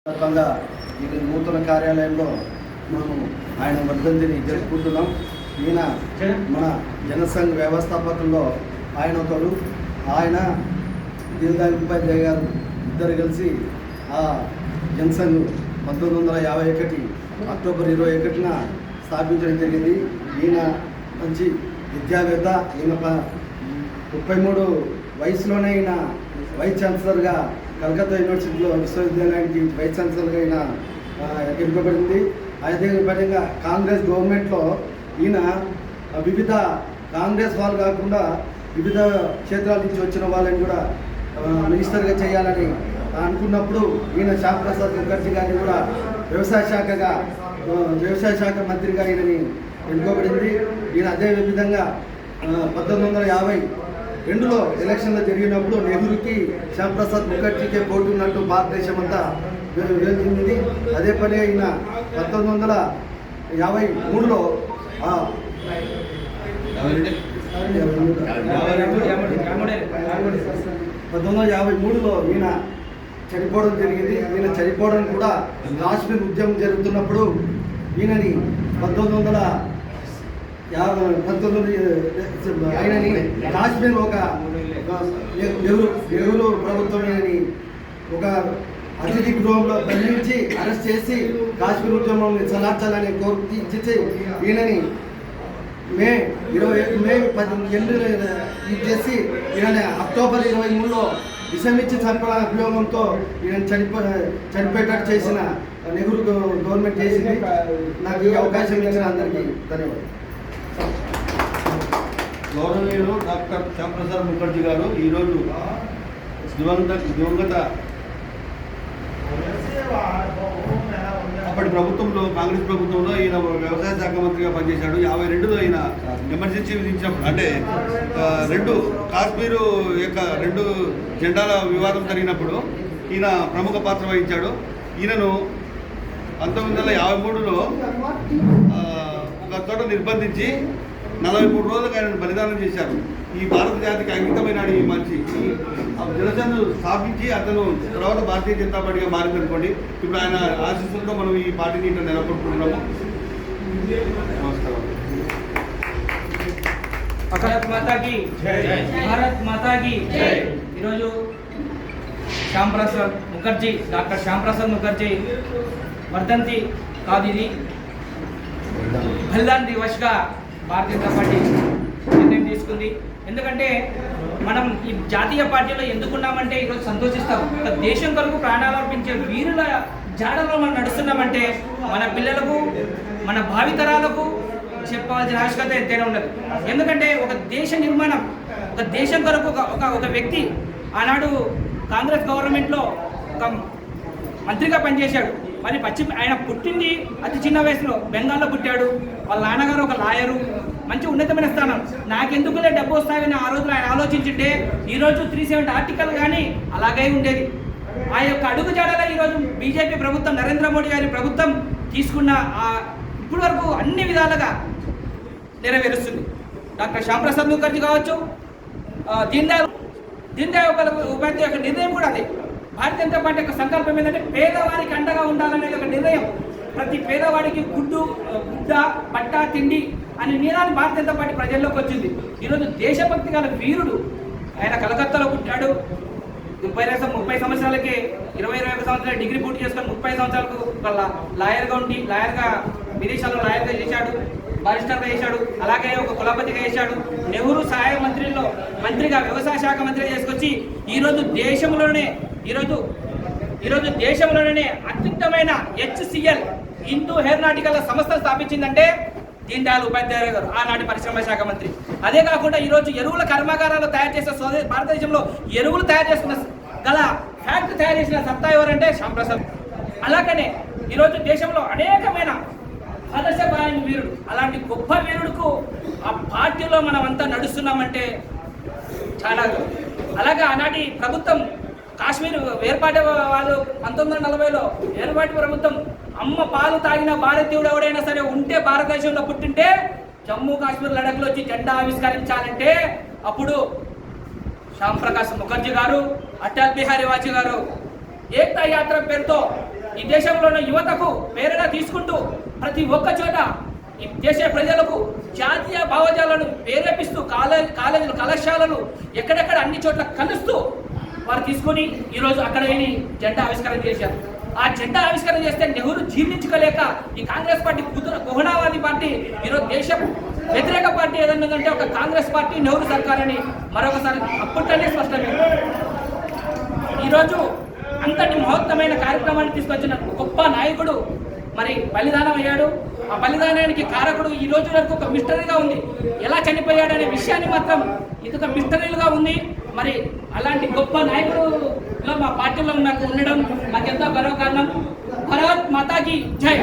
సందర్భంగా ఈ నూతన కార్యాలయంలో మనం ఆయన వర్ధంతిని జరుపుకుంటున్నాం. ఈయన మన జనసంఘ్ వ్యవస్థాపకుల్లో ఆయన ఒకరు. ఆయన దీన్ దయాళ్ ఉపాధ్యాయ గారు ఇద్దరు కలిసి ఆ జనసంఘ్ 1951 అక్టోబర్ 21న స్థాపించడం జరిగింది. ఈయన మంచి విద్యావేత్త. ఈయన 33 వయసులోనే ఈయన వైస్ ఛాన్సలర్గా కలకత్తా యూనివర్సిటీలో విశ్వవిద్యాలయానికి వైస్ ఛాన్సలర్గా ఈయన ఎన్నుకోబడింది. అదేవిధంగా కాంగ్రెస్ గవర్నమెంట్లో ఈయన వివిధ కాంగ్రెస్ వాళ్ళు కాకుండా వివిధ క్షేత్రాల నుంచి వచ్చిన వాళ్ళని కూడా మినిస్టర్గా చేయాలని అనుకున్నప్పుడు ఈయన శ్యామ్ ప్రసాద్ ముఖర్జీ గారిని కూడా వ్యవసాయ శాఖ మంత్రిగా ఈయనని ఎన్నుకోబడింది. ఈయన అదే విధంగా 1952లో ఎలక్షన్లు జరిగినప్పుడు నెహ్రూకి శ్యామ్ ప్రసాద్ ముఖర్జీకే పోటీ ఉన్నట్టు భారతదేశం అంతా వివరించింది. అదే పని ఈయన 1953లో 1953లో ఈయన చనిపోవడం జరిగింది. ఈయన చనిపోవడం కూడా కాశ్మీర్ ఉద్యమం జరుగుతున్నప్పుడు ఈయనని 1919 ఆయనని కాశ్మీర్ ఒక నెహ్రూ ప్రభుత్వం ఈయనని ఒక అతిథి గృహంలో బంధించి అరెస్ట్ చేసి కాశ్మీర్ ఉద్యమం చలార్చాలని కోర్చి ఈయనని మే 18 చేసి ఈయన అక్టోబర్ 23లో విషమిచ్చి చంపే అభియోగంతో ఈయన చనిపోయేటట్టు చేసిన నెహ్రూ గవర్నమెంట్ చేసింది. నాకు ఈ అవకాశం ఇచ్చిన అందరికీ ధన్యవాదాలు. గౌరవనీయులు డాక్టర్ శ్యామ్ ప్రసాద్ ముఖర్జీ గారు ఈరోజు దివంగత అప్పటి ప్రభుత్వంలో కాంగ్రెస్ ప్రభుత్వంలో ఈయన వ్యవసాయ శాఖ మంత్రిగా పనిచేశాడు. 52లో ఈయన ఎమర్జెన్సీ విధించినప్పుడు అంటే కాశ్మీరు యొక్క 2 జెండాల వివాదం జరిగినప్పుడు ఈయన ప్రముఖ పాత్ర వహించాడు. ఈయనను 1953లో ఒక చోట నిర్బంధించి 43 రోజులకు ఆయన బలిదానం చేశారు. ఈ భారత జాతికి అంకితమైన ఈ మనిషి జనసేన స్థాపించి అతను తర్వాత భారతీయ జనతా పార్టీగా మారిందనుకోండి. ఇప్పుడు ఆయన ఆశీస్సులతో మనం ఈ పార్టీని ఇట్లా నెలకొల్పుకుంటున్నాము. నమస్కారం. భారత్ మాతాకి భారత్ మాతాకి ఈరోజు శ్యామ్ ప్రసాద్ ముఖర్జీ డాక్టర్ శ్యామ్ ప్రసాద్ ముఖర్జీ వర్ధంతి కాదు, ఇది బలిదాన్ దివస్గా భారతీయ జనతా పార్టీ నిర్ణయం తీసుకుంది. ఎందుకంటే మనం ఈ జాతీయ పార్టీలో ఎందుకున్నామంటే ఈరోజు సంతోషిస్తాం. ఒక దేశం కొరకు ప్రాణాలు అర్పించే వీరుల జాడలో మనం నడుస్తున్నామంటే మన పిల్లలకు మన భావితరాలకు చెప్పాల్సిన ఆవశ్యకత ఎంతైనా ఉండదు. ఎందుకంటే ఒక దేశ నిర్మాణం, ఒక దేశం కొరకు ఒక వ్యక్తి ఆనాడు కాంగ్రెస్ గవర్నమెంట్లో ఒక మంత్రిగా పనిచేశాడు. మరి ఆయన పుట్టింది అతి చిన్న వయసులో బెంగాల్లో పుట్టాడు. వాళ్ళ నాన్నగారు ఒక లాయరు, మంచి ఉన్నతమైన స్థానం. నాకెందుకులే డబ్బు వస్తాయని ఆ రోజులు ఆయన ఆలోచించుంటే ఈరోజు 370 ఆర్టికల్ కానీ అలాగే ఉండేది. ఆ యొక్క అడుగు జాడలో ఈరోజు బీజేపీ ప్రభుత్వం, నరేంద్ర మోడీ గారి ప్రభుత్వం తీసుకున్న ఇప్పటి వరకు అన్ని విధాలుగా నెరవేరుస్తుంది. డాక్టర్ శ్యామ్ ప్రసాద్ ముఖర్జీ కావచ్చు, దీన్ దయాళ్ ఉపాధ్యాయ యొక్క నిర్ణయం కూడా అదే. భారతీయ జనతా పార్టీ యొక్క సంకల్పం ఏంటంటే పేదవారికి అండగా ఉండాలనేది ఒక నిర్ణయం. ప్రతి పేదవాడికి గుడ్డ, బట్ట, తిండి అనే నినాదాన్ని భారతీయ జనతా పార్టీ ప్రజల్లోకి వచ్చింది. ఈరోజు దేశభక్తి గల వీరుడు ఆయన కలకత్తాలో పుట్టాడు. 30 సంవత్సరాలకే 21 సంవత్సరాలు డిగ్రీ పూర్తి చేసుకొని 30 సంవత్సరాలకు లాయర్గా ఉండి విదేశాల్లో లాయర్గా చేశాడు, బారిస్టర్గా చేశాడు, అలాగే ఒక కులపతిగా చేశాడు. నెహ్రూ సహాయ మంత్రిగా వ్యవసాయ శాఖ మంత్రిగా చేసుకొచ్చి ఈరోజు దేశంలోనే అత్యుత్తమైన HCL హిందూ ఏరోనాటికల్ సంస్థ స్థాపించిందంటే దీన్ దయాళ్ ఉపాధ్యాయ గారు, ఆనాటి పరిశ్రమ శాఖ మంత్రి. అదే కాకుండా ఈరోజు ఎరువుల కర్మాగారాలు తయారు చేసే భారతదేశంలో ఎరువులు తయారు చేస్తున్న గల ఫ్యాక్టరీ తయారు చేసిన సత్తా ఎవరంటే శ్యామ్ ప్రసాద్. అలాగనే ఈరోజు దేశంలో అనేకమైన ఆదర్శపాయన వీరుడు, అలాంటి గొప్ప వీరుడుకు ఆ పార్టీలో మనం అంతా నడుస్తున్నామంటే చాలా. అలాగే ఆనాటి ప్రభుత్వం కాశ్మీర్ ఏర్పాటు వాళ్ళు 1940లో ఏర్పాటు ప్రభుత్వం అమ్మ పాలు తాగిన భారతీయుడు ఎవడైనా సరే ఉంటే భారతదేశంలో పుట్టింటే జమ్మూ కాశ్మీర్ లడఖ్లో వచ్చి జెండా ఆవిష్కరించాలంటే అప్పుడు శ్యామ్ ప్రకాశ్ ముఖర్జీ గారు, అటల్ బిహారీ వాజ్పేయి గారు ఏకతా యాత్ర పేరుతో ఈ దేశంలో ఉన్న యువతకు ప్రేరణ తీసుకుంటూ ప్రతి ఒక్క చోట ఈ దేశ ప్రజలకు జాతీయ భావజాలను ప్రేరేపిస్తూ కాలేజీలు కళాశాలలు ఎక్కడెక్కడ అన్ని చోట్ల కలుస్తూ వారు తీసుకొని ఈరోజు అక్కడ వెళ్ళి జెండా ఆవిష్కరణ చేశారు. ఆ జెండా ఆవిష్కరణ చేస్తే నెహ్రూ జీర్ణించుకోలేక ఈ కాంగ్రెస్ పార్టీ కుహనావాది పార్టీ ఈరోజు దేశం వ్యతిరేక పార్టీ ఏదైనా ఉందంటే ఒక కాంగ్రెస్ పార్టీ నెహ్రూ సర్కార్ అని మరొకసారి అప్పట్లోనే స్పష్టమైంది. ఈరోజు అంతటి మహత్తమైన కార్యక్రమాన్ని తీసుకొచ్చిన గొప్ప నాయకుడు మరి బలిదానం అయ్యాడు. ఆ బలిదానానికి కారకుడు ఈ రోజు వరకు ఒక మిస్టరీగా ఉంది. ఎలా చనిపోయాడు అనే విషయాన్ని మాత్రం ఇది ఒక మిస్టరీలుగా ఉంది. మరి అలాంటి గొప్ప నాయకుడులో మా పార్టీలో నాకు ఉండడం నాకెంతో గర్వకారణం. భారత్ మాతాకి జై.